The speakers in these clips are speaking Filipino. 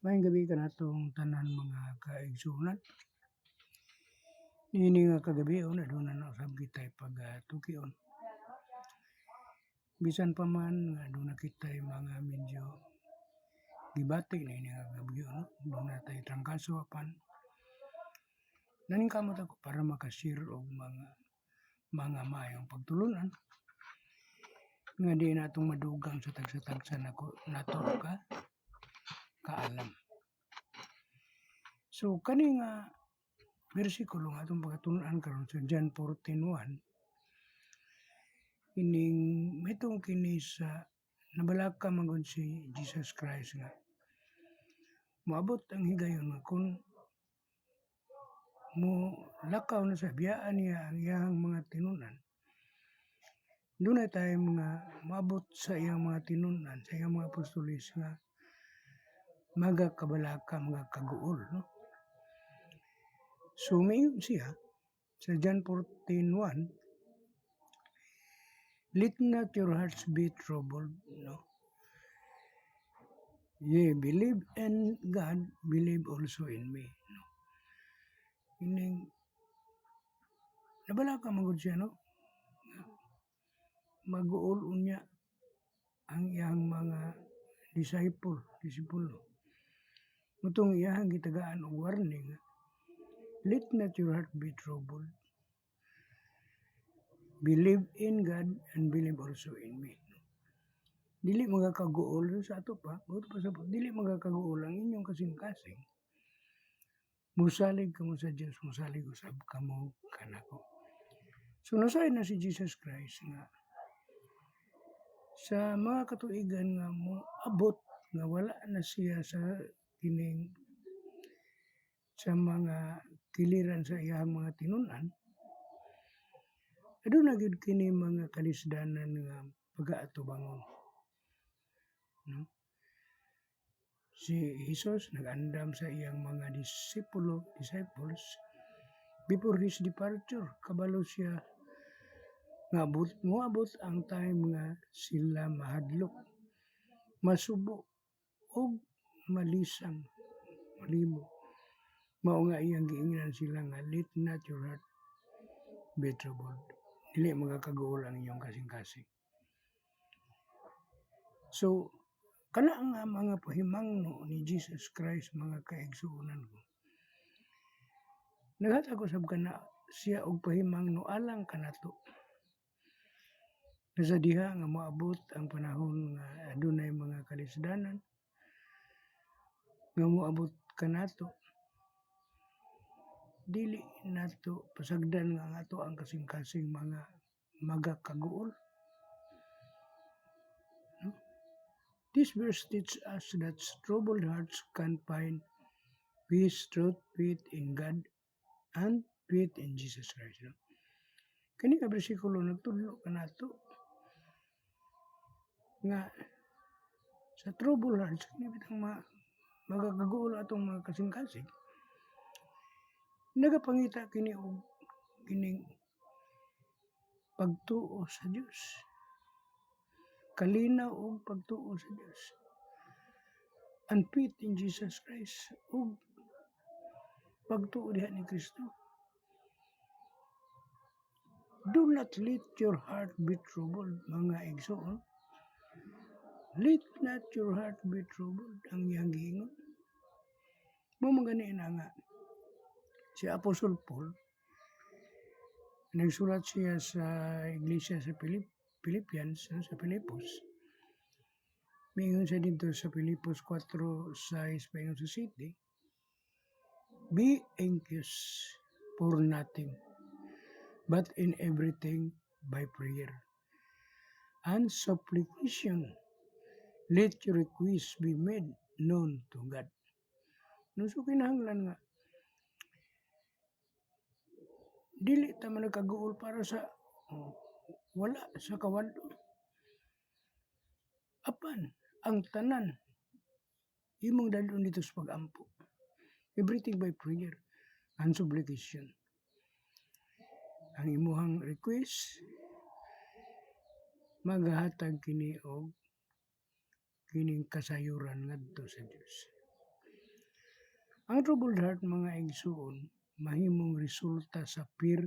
Maayong gabi kanatong tanan mga kaigsuonan. Niini nga kagabion aduna na usab kitay pagatukion. Bisan pa man nga aduna kitay mga medyo gibati niini nga kagabion, aduna tay trangkaso apan naningkamot ako para maka-share og mga maayong pagtulunan nga di natong madugang sa tagsa-tagsa nato kaalam. So kani nga bersikulo nga atong pagtulunan karon sa John 14:1 ining mitong kini sa nabalaka man gud si Jesus Christ nga moabot ang higayon nga kung mo lakaw na sa biyaan niya ang iyang mga tinunan, dunay tayo mga moabot sa iyang mga tinunan, sa iyang mga apostoles nga magakabalaka, magakaguol, no? So mayon siya sa John 14:1, let not your hearts be troubled, no? Ye believe in God, believe also in me, no? Ining nabalaka man gud siya, no? Maguol unya ang iyang mga disipulo. Mutong iyang gitagaan og warning, let not your heart be troubled. Believe in God and believe also in me. Dili magakaguol sa ato pa, dili magakaguol ang inyong kasing-kasing. Musalig kamo sa Dios, musalig usab kamo kanako. So nasay na si Jesus Christ nga sa mga katuigan nga moabot nga wala na siya sa kining sa mga kiliran sa iyang mga tinunan, aduna gyud kini mga kalisdanan nga pag-aatubangon, no? Si Jesus nag-andam sa iyang mga disciples before his departure. Kabalo siya nga moabot ang time nga sila mahadlok, masubo og malisang, malimo. Mao nga iyang giingnan sila nga let not your heart be troubled. Dili magakaguol ang inyong kasing-kasing. So kana nga mga pahimangno ni Jesus Christ, mga kaigsuonan ko, naghatag usab kana siya og pahimangno alang kanato. Sa diha nga moabot ang panahon nga adunay mga kalisdanan nga moabot kanato, dili nato pasagdan nga ato ang kasing-kasing mga magakaguol. No? This verse teaches us that troubled hearts can find peace, truth, faith in God, and faith in Jesus Christ. No? Kani ka bersikulo nagtudlo kanato nga sa troubled hearts kini bitang magakaguol atong mga kasing-kasing. Nagapangita kini og kining pagtuo sa Dios. Kalinaw og pagtuo sa Dios. And faith in Jesus Christ ug pagtuo diha ni Kristo. Do not let your heart be troubled, mga igsoon. Let not your heart be troubled, ang iyang giingon. Mamagani na nga si Apostle Paul, nagsulat siya sa iglesia sa Philippians, sa Pilipos. Mingon siya dito sa Pilipos 4:6, paingon sa city, be anxious for nothing, but in everything by prayer and supplication, let your requests be made known to God. So kinahanglan nga dili ta man nagkaguol para sa wala sa kawado. Apan ang tanan imong dalon dito sa pag-ampo. Everything by prayer and supplication. Ang imuhang request maghatag kini og kining kasayuran ngadto sa Dios. Ang troubled heart mga igsoon mahimong resulta sa fear,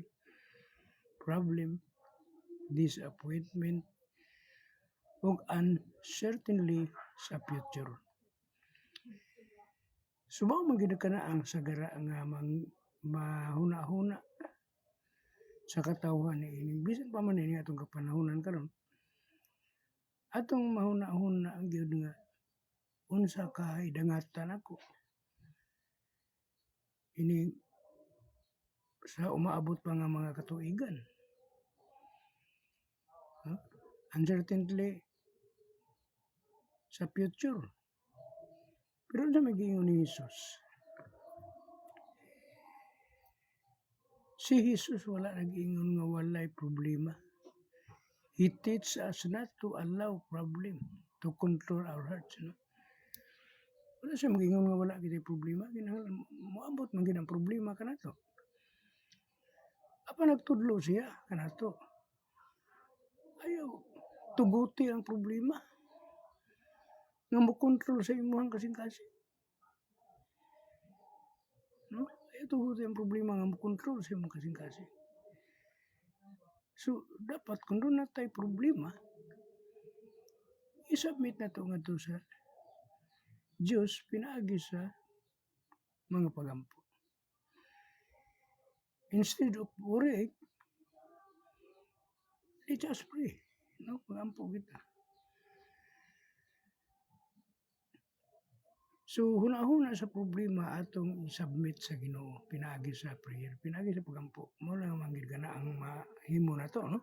problem, disappointment, ug uncertainty sa future. Subaw man gid kanaan sagara nga mahuna-huna sa katawhan niini bisan pa man ini atong kapanahonan karon. Atong mahuna-huna gyud nga unsa ka idangatan ako. Ini sa umaabot pa nga mga katuigan. Uncertainty sa future. Pero sa magiingon ni Jesus, si Jesus wala nag-ingon nga walay problema. He teaches us not to allow problem to control our hearts. No? Wala siya mag-ingon nga wala kita problema. Moabot man gid ang problema kanato. Apa nagtudlo siya kanato. Ayaw tuguti ang problema. Nga mo control sa imuhang kasing-kasing. No? Ayaw tuguti ang problema nga mo control sa imuhang kasing-kasing. So, dapat kung doon na tayo problema, isubmit na ito nga ito sa Diyos, pinaagi sa mga pagampo. Instead of worrying, let us pray. No? Pagampo kita. So, huna-huna sa problema atong isubmit sa Ginoo, pinaagi sa prayer, pinaagi sa pagampo. Mo lang manggid kana ang mahimo na to, no?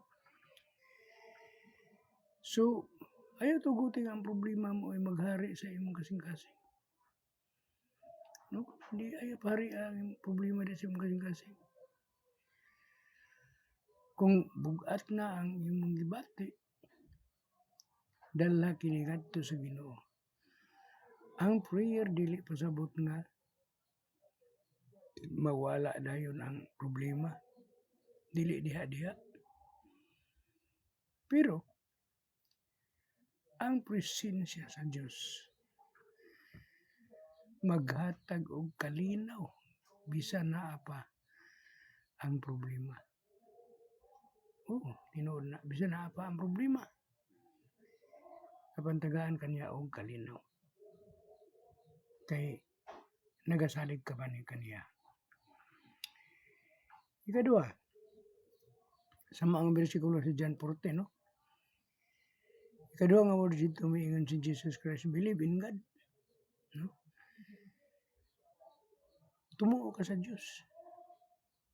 So, ayaw tuguti ang problema mo ay maghari sa imong kasing-kasing. No? Hindi ayaw pahari ang problema sa imong kasing-kasing. Kung bugat na ang imong gibati, dala kini ngadto sa Ginoo. Ang prayer dili pasabot nga mawala dayon ang problema. Dili diha-diha. Pero ang presensya sa Dios maghatag og kalinaw bisan naa pa ang problema. Oo, tinuod na bisan naa pa ang problema. Kapantagaan kaniya og kalinaw. Kay nagasalig ka ba ni kaniya. Ikaduha, sa mga bersikulo sa John 14, no? Ikaduha nga words dito miingon si Jesus Christ, believe in God. No? Tumuo ka sa Diyos.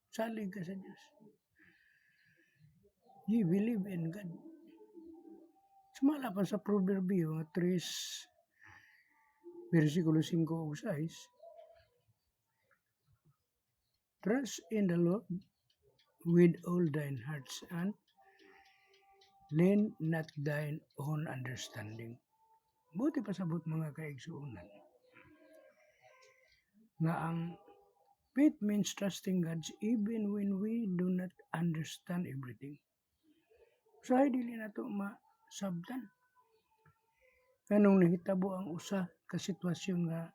Salig ka sa Diyos. You believe in God. Sumala pa sa Proverbio 3, versikulo 5 o 6, trust in the Lord with all thine hearts and lean not thine own understanding. Buti pasabot mga kaigsuunan. Nga ang faith means trusting God even when we do not understand everything. So, dili na ito masabtan. Kanong nahitabo ang usa ka sitwasyon nga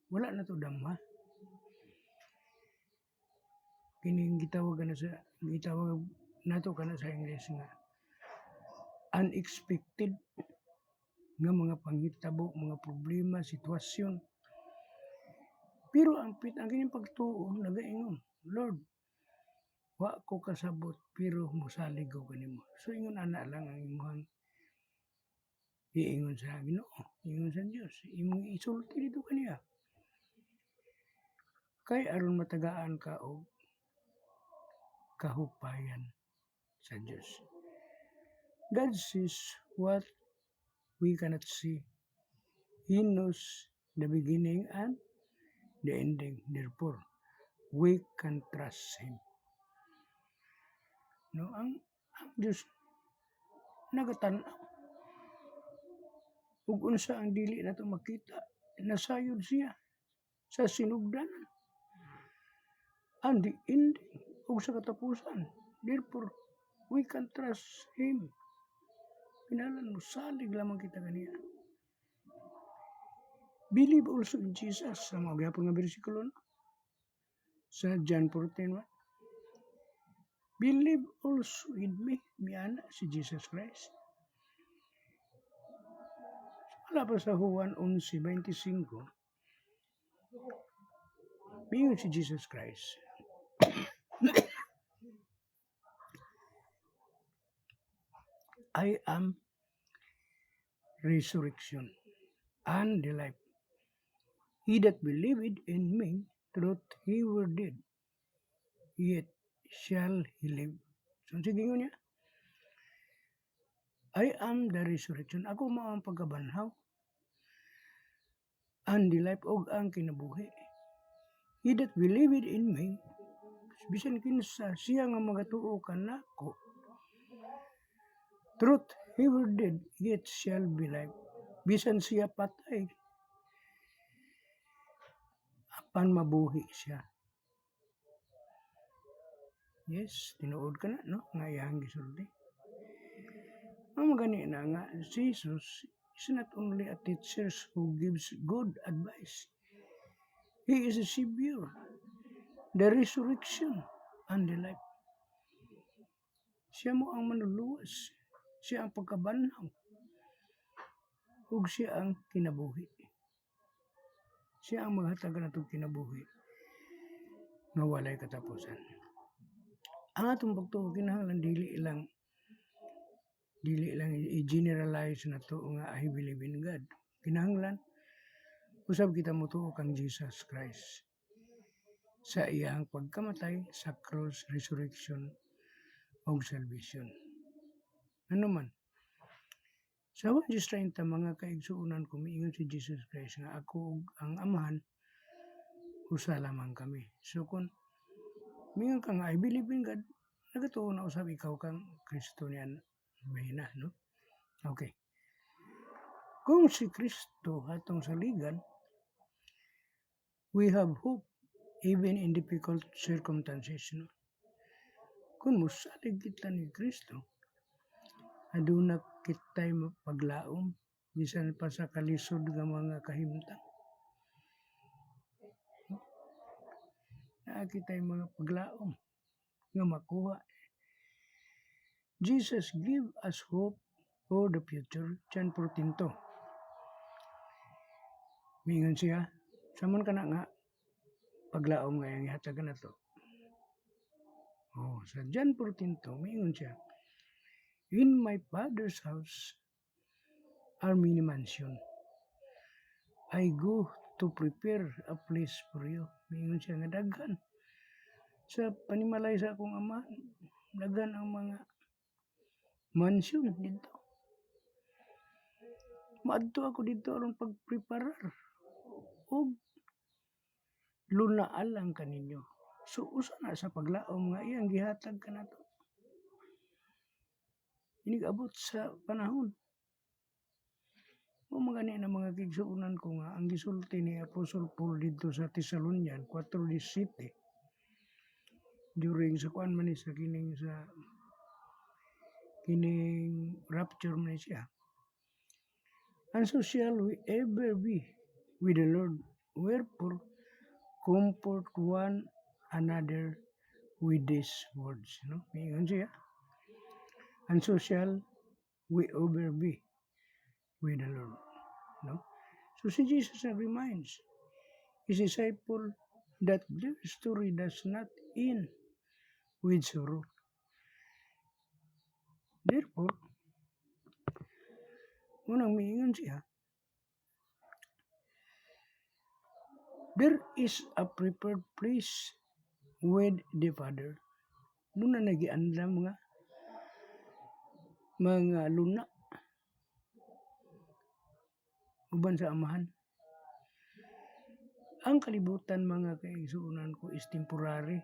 wala na to damha. Kining gitawag nato kana sa English nga unexpected nga mga panghitabo, mga problema, sitwasyon. Pero ang kining pagtuo nagaingon, Lord, wa ko kasabot pero mosalig ko kanimo. So ingon ana lang ang imong iingon sa Ginoo, ingon sa Dios, imong isulti dito kaniya. Kay aron matagaan ka og kahupayan sa Dios. God sees what we cannot see. He knows the beginning and the ending. Therefore, we can trust Him. No, ang Dios nagatanaw. Ug unsa ang dili nato makita, nasayod siya sa sinugdanan. And the ending ug sa katapusan. Therefore, we can trust Him. Pinalan mo, salig lamang kita kaniya. Believe also in Jesus. Sa mga gyapon nga bersikulo no? Sa John 14:1. Believe also in me. Miana si Jesus Christ. Wala pa sa Juan 11:25. Mingon si Jesus Christ. I am resurrection and the life. He that believed in me, truth he were dead, yet shall he live. So, sige niya, I am the resurrection. Ako mao ang pagkabanhaw. And the life og ang kinabuhi. He that believed in me, bisan kinsa siya nga magatuo kanako. Truth, he were dead, yet shall be life. Bisan siya patay, apan mabuhi siya. Yes, tinuod ka na, no? Nga iyang gisulti. Ang magani na nga, Jesus is not only a teacher who gives good advice. He is a Savior, the resurrection, and the life. Siya mo ang manluluwas. Siya ang pagkabanhaw. Ug siya ang kinabuhi. Siya ang maghatag na itong kinabuhi nga walay katapusan. Ang atong pagtuo kinahanglan dili lang i-generalize na to nga I believe in God. Kinahanglan usab kita motuo kang Jesus Christ sa iyang pagkamatay sa cross, resurrection ug salvation. Ano man? Sa 1:30 mga kaigsuonan ko miingon si Jesus Christ nga ako ug ang Amahan usa lamang kami. So kung mingon ka nga I believe in God, nagatuo na usab ikaw kang Kristo niyan mahina, no? Okay. Kung si Kristo atong saligan, we have hope even in difficult circumstances. No? Kung musalig kita ni Kristo, aduna kitay mapaglaom bisan pa sa kalisod nga mga kahimtang. Naa kitay mga paglaom nga makuha. Jesus give us hope for the future. John 14:2. Mingon siya, saman ka na nga paglaom nga yung ihatagan na to. Sa John 14:2, mingon siya, in my Father's house are many mansions. I go to prepare a place for you. Mingon siya nga daghan. Sa panimalay sa akong Ama, daghan ang mga mansion dito. Maadto ako dito aron pagpreparar og lunaan lang kaninyo. So usa na sa paglaom nga iyang gihatag kanato. Inig-abot sa panahon. O magani na mga kigsuunan ko nga ang gisulti ni Apostol Paul dito sa Thessalonian 4:17 during sa kuan man sa kining rapture man siya. And so shall we ever be with the Lord. Wherefore, comfort one another with these words. No? Mingon siya. And so shall we ever be with the Lord. No? So si Jesus reminds his disciple that their story does not end with sorrow. Therefore, unang miingon siya, there is a prepared place with the Father. Doon na nagiandam mga luna uban sa Amahan. Ang kalibutan mga kaigsuunan ko is temporary.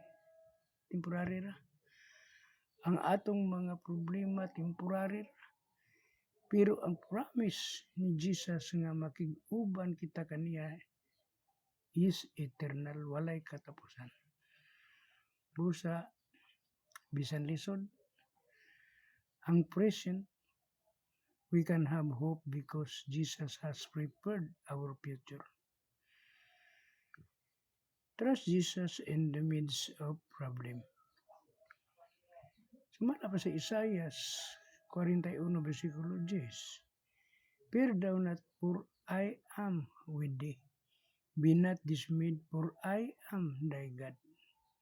Temporary ra. Ang atong mga problema temporary ra. Pero ang promise ni Jesus nga makig-uban kita kaniya is eternal, walay katapusan. Busa, bisan lisod, ang present, we can have hope because Jesus has prepared our future. Trust Jesus in the midst of problem. Sumala pa sa Isaias 41 versikulo 10. Fear thou not, for I am with thee. Be not dismayed, for I am thy God.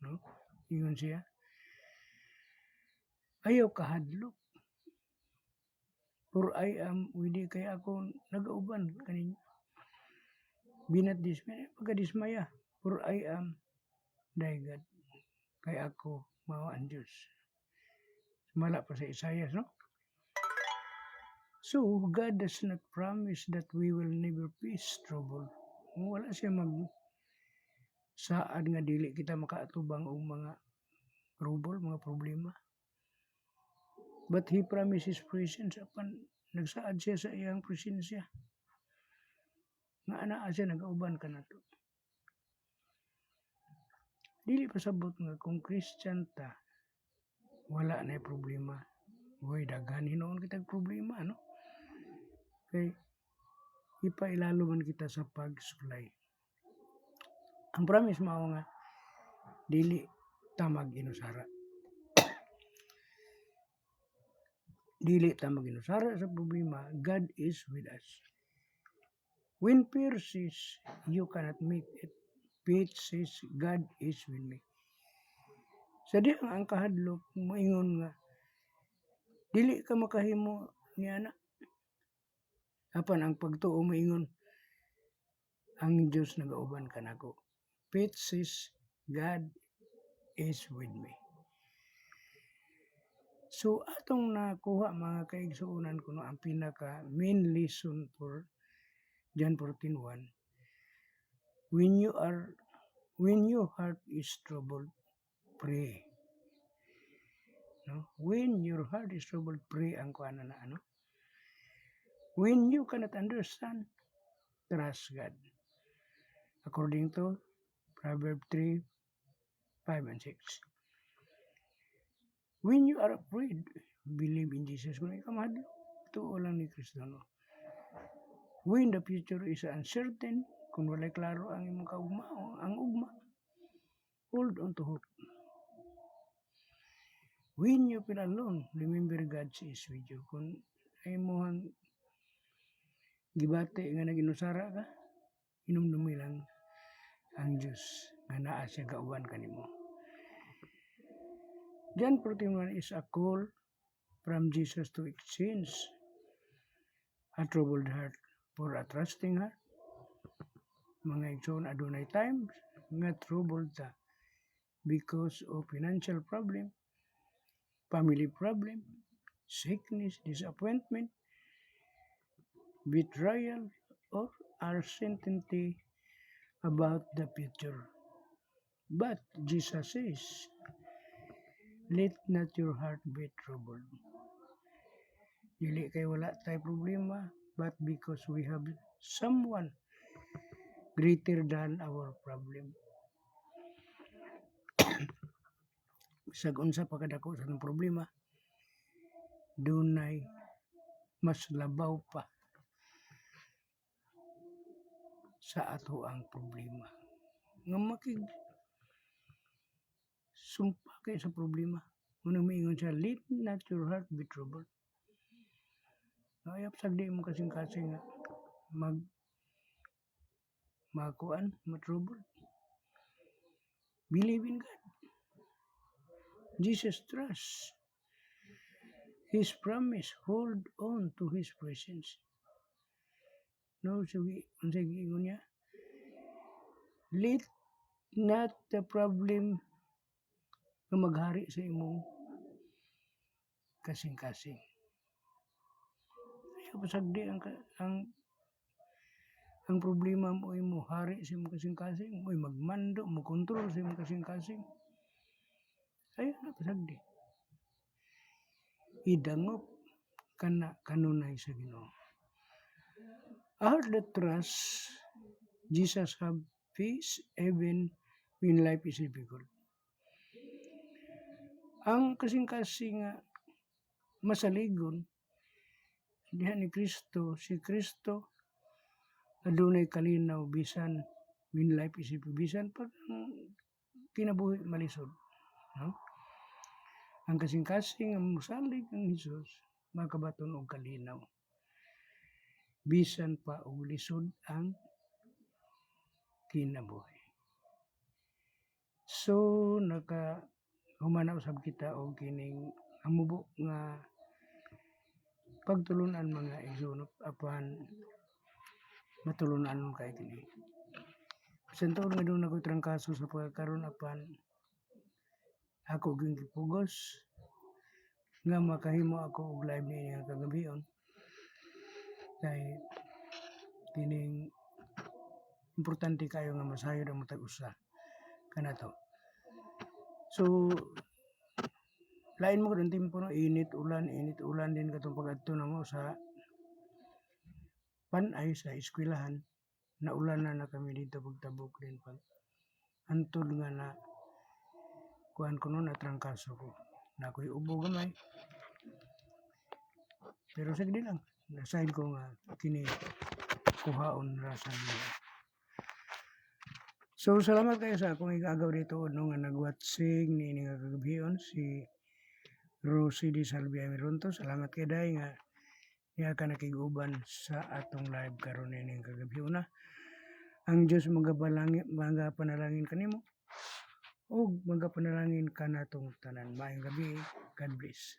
No? Ingon siya. Ayaw kahadlok. For I am with thee, kaya ako nag-auban kaninyo. Be not dismayed, pagkadismaya. For I am thy God. Kaya ako mao ang Diyos. Sumala pa sa Isaias, no? So, God does not promise that we will never face trouble. Wala siya saad nga dili kita makaatubang og mga trouble, mga problema. But He promises presence apan nagsaad siya sa iyang presensya. Nga anaa siya nag-auban ka na to. Dili pasabot nga kung Christian ta, wala na problema. Uy, daghan hinoon kitag problema, no? Kay ipailalo man kita sa pagsulay. Ang promise mao nga dili ta mag-inusara. Dili ta mag-inusara sa problema. God is with us. When fear says you cannot make it, faith says God is with me. Sa di ang kahadlok moingon nga dili ka makahimo niana. Apan ang pagtuo moingon ang Dios nagauban kanako. Faith says God is with me. So atong nakuha mga kaigsuonan kuno ang pinaka main lesson for John 14:1. When your heart is troubled, pray. No? When your heart is troubled, pray ang kuana na ano. When you cannot understand, trust God. According to Proverbs 3:5 and 6. When you are afraid, believe in Jesus. Kung ikaw mahadlo, tuo lang ni Kristo. No? When the future is uncertain, kung walay klaro ang imong kaugma, ang ugma, hold on to hope. When you feel alone, remember God is with you. Kung ay mohang gibate nga naginusara ka, inumdumi lang ang Diyos nga naa siya kauban kanimo. John 14:1 is a call from Jesus to exchange a troubled heart for a trusting heart. Mga igsoon adunay times nga troubled ta because of financial problem, family problem, sickness, disappointment, betrayal, or uncertainty about the future. But Jesus says, let not your heart be troubled. Dili kay wala tay problema, but because we have someone greater than our problem. Bisag unsa pa kadako sa problema, dunay mas labaw pa sa ato ang problema. Nga sumpa kay sa problema. Unang maingon siya, let not your heart be troubled. Ayap sagdi mo kasing-kasing nga ma-troubled. Believe in God. Jesus trust His promise. Hold on to His presence. No, sige, ingon niya. Let not the problem na maghari sa imong kasing-kasing. Ayaw pasagdi ang problema mo ay mo hari sa imong kasing-kasing, mo magmando, mo kontrol sa imong kasing-kasing. Ayaw na pasagdi. Idangop kanunay sa Ginoo. A heart that trusts Jesus have peace even when life is difficult. Ang kasing-kasing masaligon diha ni Kristo, si Kristo adunay kalinaw bisan life isip bisan pag kinabuhi malisod, no? Ang kasing-kasing ang mosalig ang Hesus makabaton og kalinaw. Bisan pa og lisod ang kinabuhi. So humana usab kita og kining amubo nga pagtulunan mga igsoon apan matulunan kay kini. Bisan tuod nga doon ako'y trangkaso sa pagkakaroon apan ako gyud gipugos nga makahimo ako og live niini nga kagabion. Kay kining importante kayo nga masayod ang matag usa kanato. So lain mo ang timpo no, init ulan din katong pag-adto namo sa Panay sa eskwelahan. Naulanan na kami dito pagtabok din pag antod nga na kuan ko noon natrangkaso ko. Na ako'y ubo gamay. Pero sige lang, nasahin ko nga kini kuhaon rasan mo. So salamat kayo sa akong igagaw dito no nga nagwatsing ni nga kagabion si Rosie Di Salvia Mironto. Salamat kay day nga niya ka nakiguban sa atong live karon ni kagabion na. Ang Dios magapanalangin kanimo ug magapanalangin ka natong tanan. Maayong gabi. God bless.